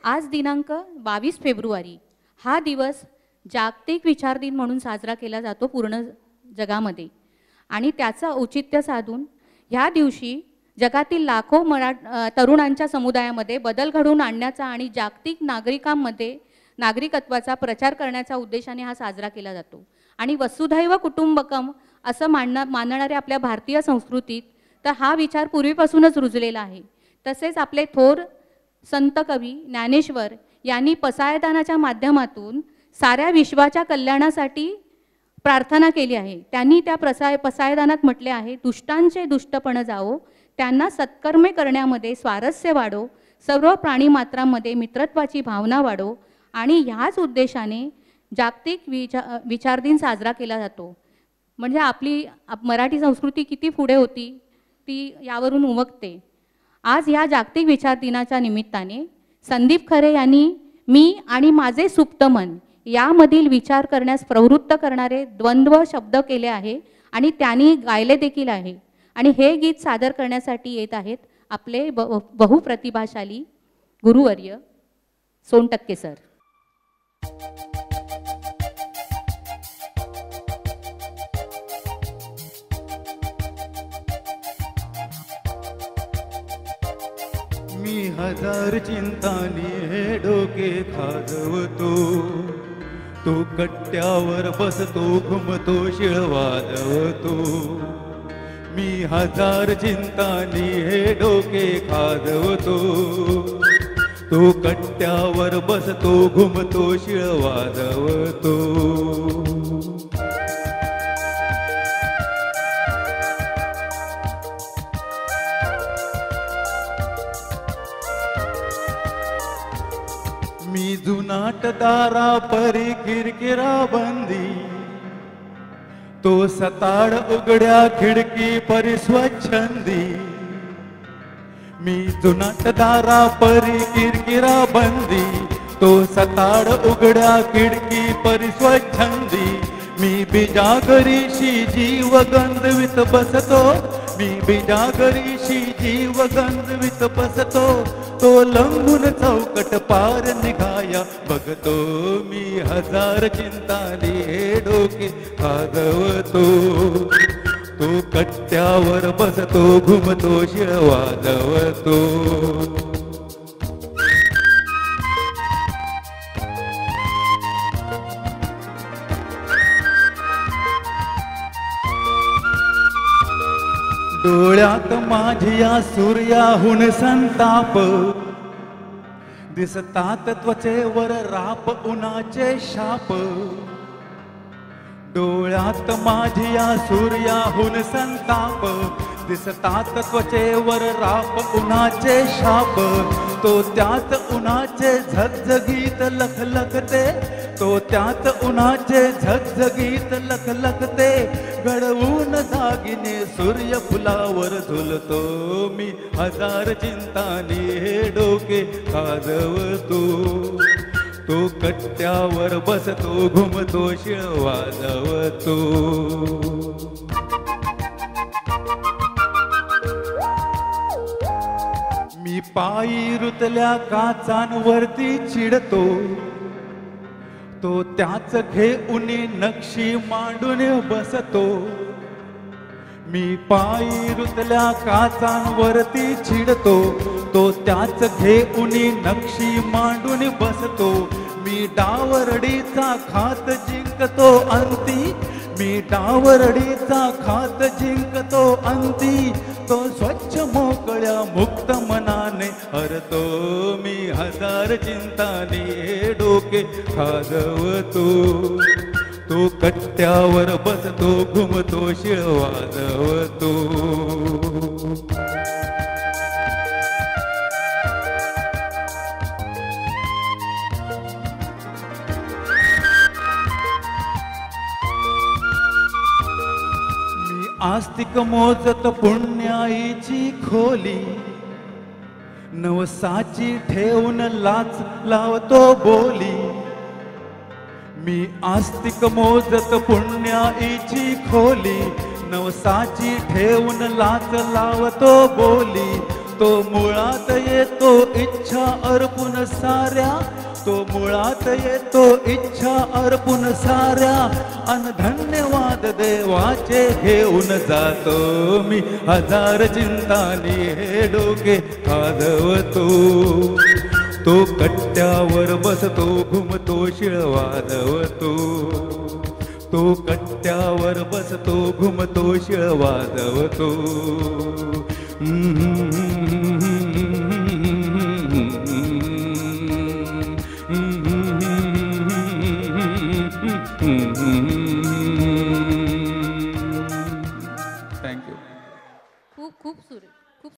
आज दिनांक 22 फेब्रुवारी हा दिवस जागतिक विचार दिन म्हणून साजरा केला जातो पूर्ण जगामध्ये। आणि त्याचं औचित्य साधून ह्या दिवशी जगातील लाखो तरुणांच्या समुदायामध्ये बदल घडवून आणण्याचा आणि जागतिक नागरिकांमध्ये नागरिकत्वाचा प्रचार करण्याच्या उद्देशाने हा साजरा केला जातो। आणि वसुधैव कुटुंबकम असं मानणाऱ्या आपल्या भारतीय संस्कृतीत तर हा विचार पूर्वीपासूनच रुजलेला आहे। तसेच आपले थोर संत कवी ज्ञानेश्वर यांनी पसायदानाच्या माध्यमातून साऱ्या विश्वाच्या कल्याणासाठी प्रार्थना केली आहे। त्यांनी त्या पसायदानात म्हटले आहे, दुष्टांचे दुष्टपण जावो, त्यांना सत्कर्मे करण्यामध्ये स्वारस्य वाढो, सर्व प्राणीमात्रांमध्ये मित्रत्वाची भावना वाढो। आणि ह्याच उद्देशाने जागतिक विचार दिन साजरा केला जातो। म्हणजे आपली मराठी संस्कृती किती पुढे होती ती यावरून उमगते। आज या जागतिक विचार दिनाच्या निमित्ताने संदीप खरे यांनी मी आणि माझे सुप्त मन यामधील विचार करण्यास प्रवृत्त करणारे द्वंद्व शब्द केले आहे आणि त्यांनी गायले देखील आहे। आणि हे गीत सादर करण्यासाठी येत आहेत आपले बहुप्रतिभाशाली गुरुवर्य सोनटक्के सर। मी हजार चिंतानी हे डोके खाजवतो, तो कट्ट्यावर बसतो घुमतो शिळ वाजवतो। मी हजार चिंतानी हे डोके खाजवतो, तो कट्ट्यावर बसतो घुमतो शिळ वाजवतो। मी जुनाट दारा परी किरकिरा बंदी, तो सताड उघड्या खिडकी परी स्वच्छंदी। मी जुनाट दारा परी किरकिरा बंदी, तो सताड उघड्या खिडकी परी स्वच्छंदी। मी बिजागरीशी जीव गंधवित बसतो, मी बिजागरीशी जीव गंधवित बसतो। तो लंबून चौकट पार निघाया बघतो, मी हजार चिंतानी हे डोके खाजवतो, तो कट्ट्यावर बसतो घुमतो शिळ वाजवतो। डोळ्यात माझ्या सूर्याहून संताप, दिसतात त्वचेवर राप उन्हाचे शाप। डोळ्यात माझ्या सूर्याहून संताप, दिसतात त्वचेवर राप उन्हाचे शाप। तो त्यात उन्हाचे झगझगीत लखलखते, तो त्यात उन्हाचे झगझगीत लखलखते। घडवून दागिने सूर्य फुलावर झुलतो, मी हजार चिंतानी हे डोके खाजवतो, तो कट्ट्यावर बसतो घुमतो शिळ वाजवतो। मी पायी रुतल्या काचांवरती चिडतो, तो त्याच घेऊन नक्षी मांडून बसतो। मी पायी रुतल्या काचांवरती चिडतो, तो त्याच घेऊन नक्षी मांडून बसतो। मी डावरडीचा खात जिंकतो अंती, मी डावरडीचा खात जिंकतो अंती। तो स्वच्छ मोकळ्या मुक्त मनाने हरतो, मी हजार चिंतानी हे डोके खाजवतो, तो कट्ट्यावर बसतो घुमतो शिळ वाजवतो। आस्तिक मोजत पुण्याईची खोली, नवसाची ठेवून लाच लावतो बोली। मी आस्तिक मोजत पुण्याईची खोली, नवसाची ठेवून लाच लावतो बोली। तो मुळात येतो इच्छा अर्पून साऱ्या, तो मुळात येतो इच्छा अर्पून साऱ्या, अन धन्यवाद देवाचे घेऊन जातो मी, हजार चिंतानी हे डोके आदवतो. तो कट्ट्यावर बसतो घुमतो शिळ वाजवतो, तो कट्ट्यावर बसतो घुमतो शिळ वाजवतो.